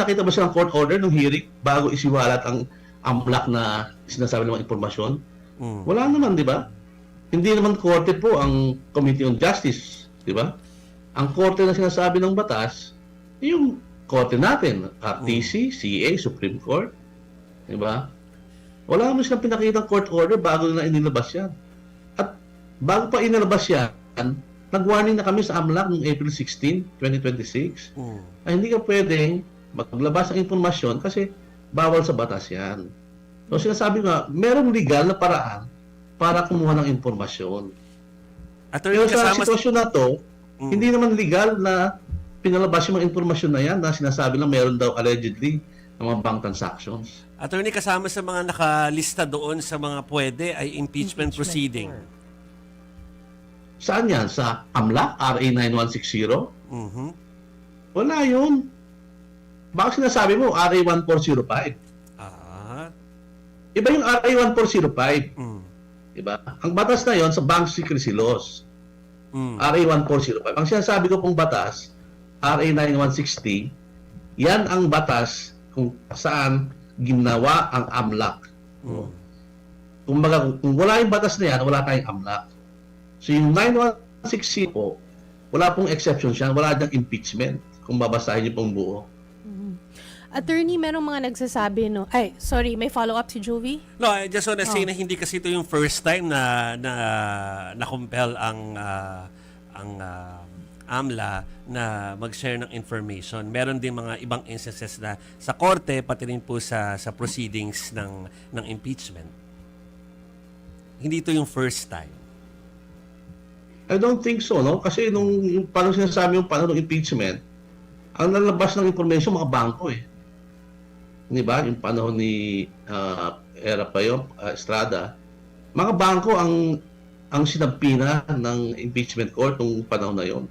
nakita ba siya ng court order nung hearing bago isiwalat ang AMLAC na sinasabi ng mga impormasyon? Wala naman, di ba? Hindi naman korte po ang Committee on Justice, di ba? Ang korte na sinasabi ng batas, yung korte natin, RTC, CA, Supreme Court, di ba? Wala naman silang pinakitang court order bago na inilabas yan. At bago pa inilabas yan, nag-warning na kami sa AMLAC noong April 16, 2026. Ay hindi ka pwedeng maglabas ng impormasyon kasi bawal sa batas yan. So sinasabi nga, merong legal na paraan para kumuha ng impormasyon. Pero sa sitwasyon na to, hindi naman legal na pinalabas yung mga impormasyon na yan na sinasabi lang meron daw allegedly ng mga bank transactions. Attorney, kasama sa mga nakalista doon sa mga pwede ay impeachment proceeding. Saan yan? Sa AMLAC, RA 9160? Wala yun. Bakit sinasabi mo RA 1405? Iba yung RA 1405. Diba? Ang batas na yon sa Bank Secrecy Laws. RA 1405. Ang sinasabi ko pong batas, RA 9160, yan ang batas kung saan ginawa ang AMLAC. Kung wala yung batas na yan, wala tayong AMLAC. So yung 9160 po, wala pong exception siya, wala diyang impeachment kung babasahin niyo pong buo. Attorney, merong mga nagsasabi, no? Ay, sorry, may follow-up si Jovi? No, I just wanna say na hindi kasi ito yung first time na compel ang AMLA na mag-share ng information. Meron din mga ibang instances na sa korte, pati rin po sa proceedings ng impeachment. Hindi ito yung first time. I don't think so, no? Kasi nung parang sinasabi yung panahon ng impeachment, ang nalabas ng information mga bangko eh. Di ba? Yung panahon ni Era pa yun, Estrada, mga bangko ang sinampina ng impeachment court nung panahon na yon.